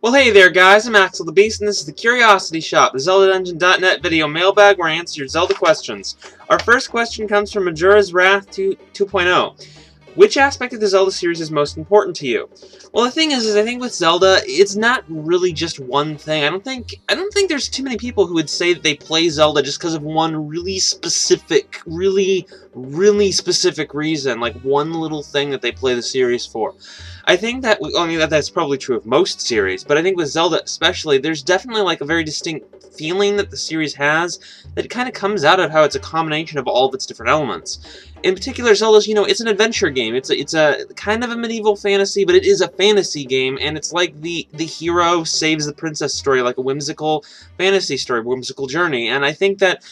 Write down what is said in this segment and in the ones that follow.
Well, hey there, guys. I'm Axel the Beast, and this is the Curiosity Shop, the ZeldaDungeon.net video mailbag where I answer your Zelda questions. Our first question comes from Majura's Wrath 2.0. Which aspect of the Zelda series is most important to you? Well, the thing is I think with Zelda, it's not really just one thing. I don't think there's too many people who would say that they play Zelda just because of one really specific reason, like one little thing that they play the series for. I think that, that's probably true of most series, but I think with Zelda especially, there's definitely like a very distinct feeling that the series has that kind of comes out of how it's a combination of all of its different elements. In particular, Zelda's, it's an adventure game. It's a kind of a medieval fantasy, but it is a fantasy game, and it's like the hero saves the princess story, like a whimsical fantasy story, whimsical journey, and I think that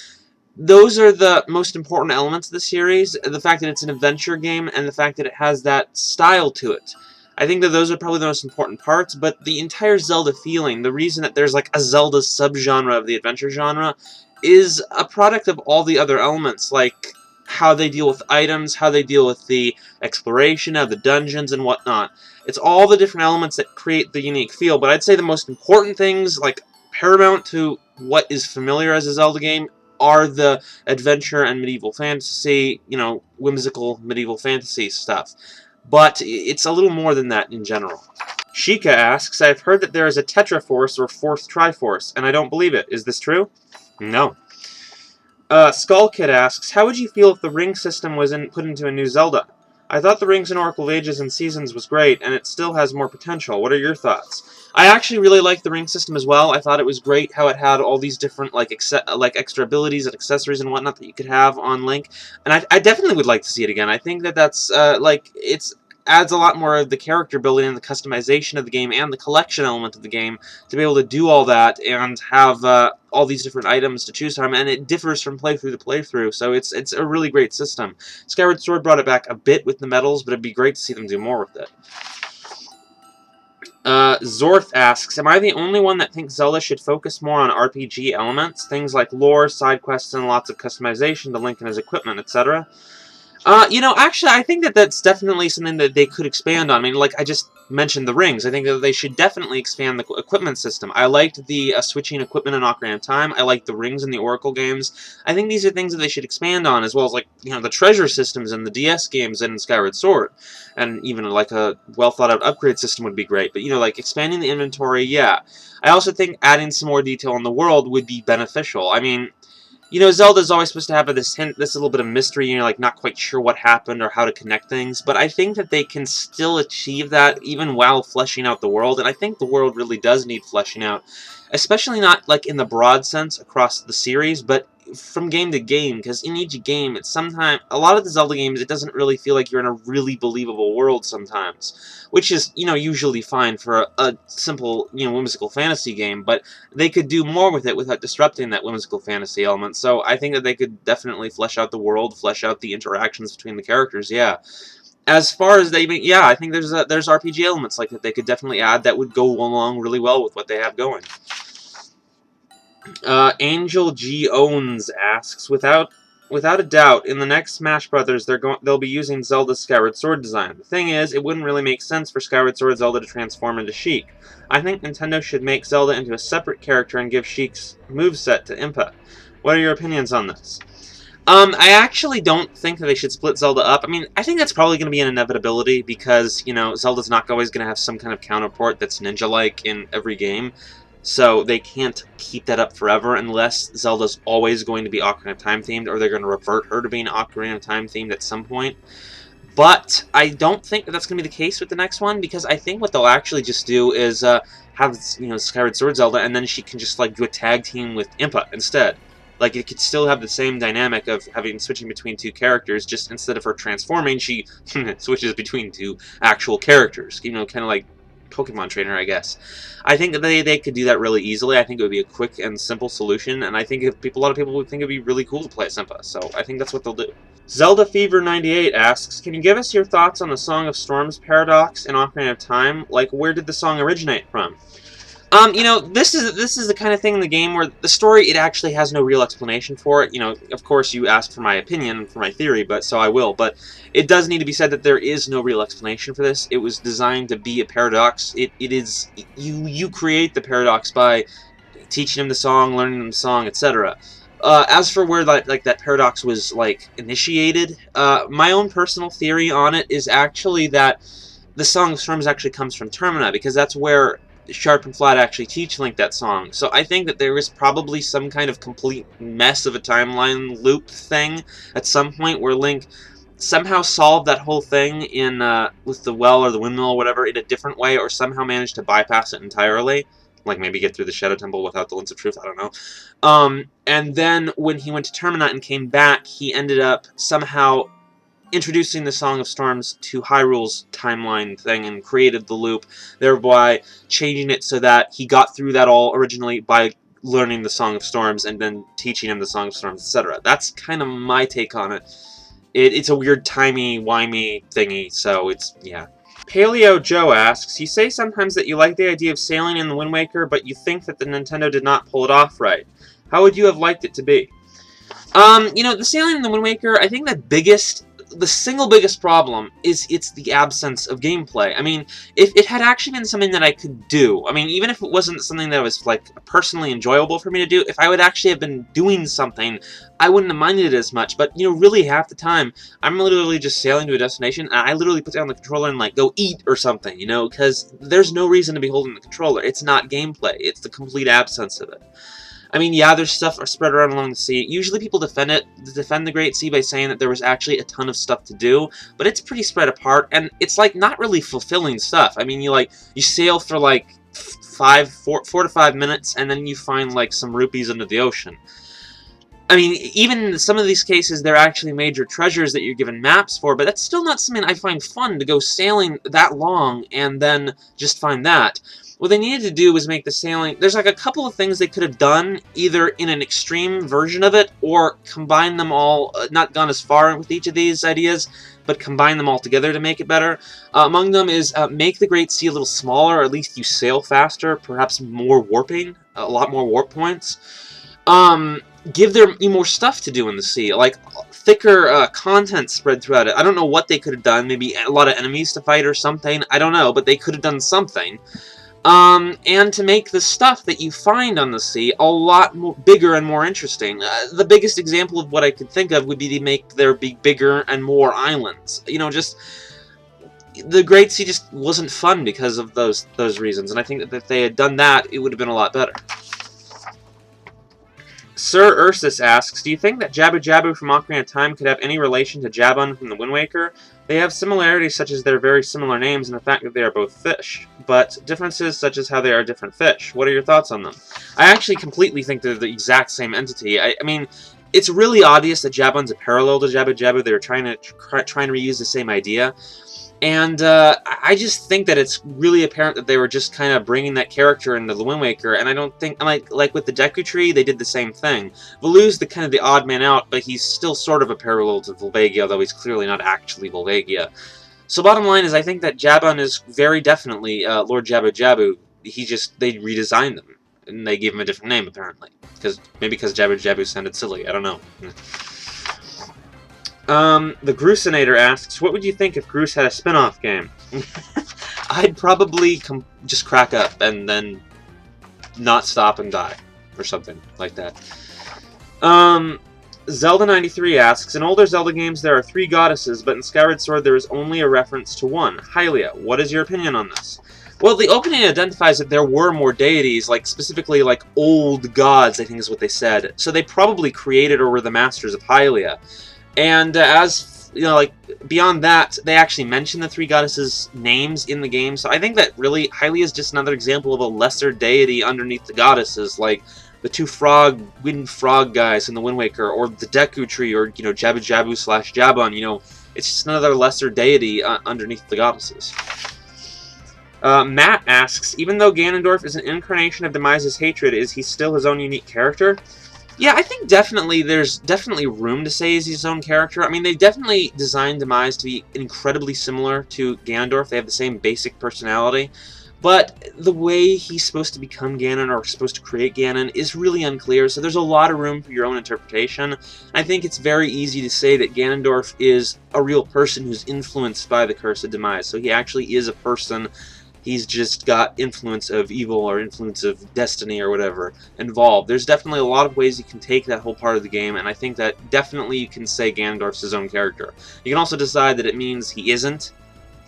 those are the most important elements of the series, the fact that it's an adventure game and the fact that it has that style to it. I think that those are probably the most important parts, but the entire Zelda feeling, the reason that there's like a Zelda subgenre of the adventure genre, is a product of all the other elements, like how they deal with items, how they deal with the exploration of the dungeons and whatnot. It's all the different elements that create the unique feel, but I'd say the most important things, like paramount to what is familiar as a Zelda game, are the adventure and medieval fantasy, whimsical medieval fantasy stuff. But it's a little more than that in general. Sheik asks, I've heard that there is a Tetraforce or fourth Triforce, and I don't believe it. Is this true? No. Skull Kid asks, how would you feel if the ring system was put into a new Zelda? I thought the Rings in Oracle of Ages and Seasons was great, and it still has more potential. What are your thoughts? I actually really liked the ring system as well. I thought it was great how it had all these different like extra abilities and accessories and whatnot that you could have on Link, and I definitely would like to see it again. I think that that's it's adds a lot more of the character building and the customization of the game and the collection element of the game to be able to do all that and have all these different items to choose from, and it differs from playthrough to playthrough, so it's a really great system. Skyward Sword brought it back a bit with the medals, but it'd be great to see them do more with it. Zorth asks, am I the only one that thinks Zelda should focus more on RPG elements, things like lore, side quests, and lots of customization to Link and his equipment, etc.? Actually, I think that that's definitely something that they could expand on. I mean, like I just mentioned the rings. I think that they should definitely expand the equipment system. I liked the switching equipment in Ocarina of Time. I liked the rings in the Oracle games. I think these are things that they should expand on, as well as, like, the treasure systems in the DS games and in Skyward Sword. And even, like, a well-thought-out upgrade system would be great. But, like, expanding the inventory, yeah. I also think adding some more detail in the world would be beneficial. I mean, Zelda's always supposed to have this little bit of mystery, like not quite sure what happened or how to connect things, but I think that they can still achieve that even while fleshing out the world, and I think the world really does need fleshing out, especially not like in the broad sense across the series, but from game to game, because in each game, it's sometimes, a lot of the Zelda games, it doesn't really feel like you're in a really believable world sometimes, which is, usually fine for a simple, whimsical fantasy game, but they could do more with it without disrupting that whimsical fantasy element, so I think that they could definitely flesh out the world, flesh out the interactions between the characters, yeah. As far as I think there's RPG elements like that they could definitely add that would go along really well with what they have going. Angel G. Owens asks, without a doubt, in the next Smash Brothers, they'll be using Zelda's Skyward Sword design. The thing is, it wouldn't really make sense for Skyward Sword Zelda to transform into Sheik. I think Nintendo should make Zelda into a separate character and give Sheik's moveset to Impa. What are your opinions on this? I actually don't think that they should split Zelda up. I mean, I think that's probably going to be an inevitability because, Zelda's not always going to have some kind of counterpart that's ninja-like in every game. So they can't keep that up forever unless Zelda's always going to be Ocarina of Time themed, or they're going to revert her to being Ocarina of Time themed at some point. But I don't think that that's going to be the case with the next one, because I think what they'll actually just do is have Skyward Sword Zelda, and then she can just do a tag team with Impa instead. Like, it could still have the same dynamic of switching between two characters, just instead of her transforming, she switches between two actual characters. Kind of like Pokemon Trainer, I guess. I think that they could do that really easily. I think it would be a quick and simple solution, and I think a lot of people would think it would be really cool to play as Impa, so I think that's what they'll do. Zelda Fever 98 asks, can you give us your thoughts on the Song of Storms paradox in Ocarina of Time? Like, where did the song originate from? You know, this is the kind of thing in the game where the story, it actually has no real explanation for it. You know, of course you asked for my opinion, for my theory, but so I will. But it does need to be said that there is no real explanation for this. It was designed to be a paradox. It is, you create the paradox by teaching him the song, learning him the song, etc. As for where that paradox was like initiated, my own personal theory on it is actually that the Song of Storms actually comes from Termina, because that's where Sharp and Flat actually teach Link that song. So I think that there is probably some kind of complete mess of a timeline loop thing at some point where Link somehow solved that whole thing in with the well or the windmill or whatever in a different way, or somehow managed to bypass it entirely. Like maybe get through the Shadow Temple without the Lens of Truth, I don't know. And then when he went to Termina and came back, he ended up somehow introducing the Song of Storms to Hyrule's timeline thing and created the loop, thereby changing it so that he got through that all originally by learning the Song of Storms and then teaching him the Song of Storms, etc. That's kind of my take on it. It's a weird timey-wimey thingy, so it's, yeah. Paleo Joe asks, you say sometimes that you like the idea of sailing in the Wind Waker, but you think that the Nintendo did not pull it off right. How would you have liked it to be? You know, the sailing in the Wind Waker, I think the single biggest problem is it's the absence of gameplay. I mean, if it had actually been something that I could do, I mean, even if it wasn't something that was, like, personally enjoyable for me to do, if I would actually have been doing something, I wouldn't have minded it as much. But, you know, really half the time, I'm literally just sailing to a destination, and I literally put down the controller and, like, go eat or something, you know, because there's no reason to be holding the controller. It's not gameplay. It's the complete absence of it. I mean, yeah, there's stuff spread around along the sea. Usually people defend the Great Sea by saying that there was actually a ton of stuff to do, but it's pretty spread apart, and it's, like, not really fulfilling stuff. I mean, you sail for, like, 4 to 5 minutes, and then you find, like, some rupees under the ocean. I mean, even in some of these cases, they're actually major treasures that you're given maps for, but that's still not something I find fun, to go sailing that long and then just find that. What they needed to do was make the sailing... There's like a couple of things they could have done, either in an extreme version of it, or combine them all, not gone as far with each of these ideas, but combine them all together to make it better. Among them is make the Great Sea a little smaller, or at least you sail faster, perhaps more warping, a lot more warp points. Give them more stuff to do in the sea, like thicker content spread throughout it. I don't know what they could have done, maybe a lot of enemies to fight or something, I don't know, but they could have done something. And to make the stuff that you find on the sea a lot more bigger and more interesting. The biggest example of what I could think of would be to make there be bigger and more islands. You know, just... The Great Sea just wasn't fun because of those reasons, and I think that if they had done that, it would have been a lot better. Sir Ursus asks, do you think that Jabu from Ocarina of Time could have any relation to Jabun from the Wind Waker? They have similarities such as their very similar names and the fact that they are both fish, but differences such as how they are different fish. What are your thoughts on them? I actually completely think they're the exact same entity. I mean, it's really obvious that Jabun's a parallel to Jabu. They were trying to reuse the same idea. And I just think that it's really apparent that they were just kind of bringing that character into the Wind Waker, and I don't think, like with the Deku Tree, they did the same thing. Valu's the odd man out, but he's still sort of a parallel to Volvagia, though he's clearly not actually Volvagia. So bottom line is, I think that Jabun is very definitely Lord Jabu. They redesigned them, and they gave him a different name, apparently. Maybe because Jabu sounded silly, I don't know. The Groosinator asks, what would you think if Groose had a spin-off game? I'd probably just crack up and then not stop and die, or something like that. Zelda93 asks, in older Zelda games there are 3 goddesses, but in Skyward Sword there is only a reference to one, Hylia. What is your opinion on this? Well, the opening identifies that there were more deities, specifically old gods, I think is what they said. So they probably created or were the masters of Hylia. And as, beyond that, they actually mention the 3 goddesses' names in the game, so I think that really Hylia is just another example of a lesser deity underneath the goddesses, like the 2 wind frog guys in the Wind Waker, or the Deku Tree, or, Jabu/Jabun, it's just another lesser deity underneath the goddesses. Matt asks, even though Ganondorf is an incarnation of Demise's hatred, is he still his own unique character? Yeah, I think there's definitely room to say he's his own character. I mean, they've definitely designed Demise to be incredibly similar to Ganondorf. They have the same basic personality. But the way he's supposed to become Ganon, or supposed to create Ganon, is really unclear, so there's a lot of room for your own interpretation. I think it's very easy to say that Ganondorf is a real person who's influenced by the Curse of Demise, so he actually is a person. He's just got influence of evil or influence of destiny or whatever involved. There's definitely a lot of ways you can take that whole part of the game, and I think that definitely you can say Ganondorf's his own character. You can also decide that it means he isn't,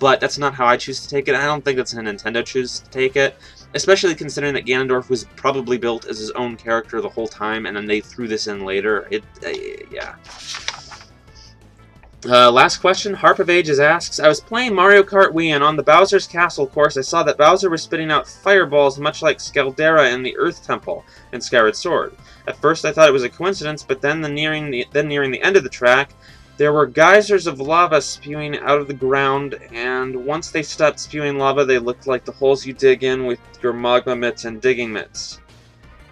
but that's not how I choose to take it. I don't think that's how Nintendo chooses to take it, especially considering that Ganondorf was probably built as his own character the whole time, and then they threw this in later. Yeah. Last question, Harp of Ages asks, I was playing Mario Kart Wii, and on the Bowser's Castle course I saw that Bowser was spitting out fireballs much like Scaldera in the Earth Temple in Skyward Sword. At first I thought it was a coincidence, but then nearing the end of the track, there were geysers of lava spewing out of the ground, and once they stopped spewing lava, they looked like the holes you dig in with your magma mitts and digging mitts.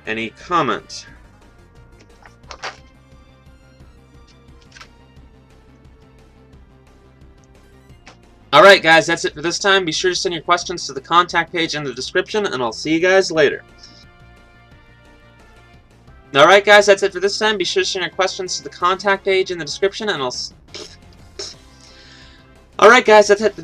Any comment? Alright guys, that's it for this time. Be sure to send your questions to the contact page in the description, and I'll see you guys later. Alright guys, that's it for this time. Be sure to send your questions to the contact page in the description, and I'll... Alright guys, that's it for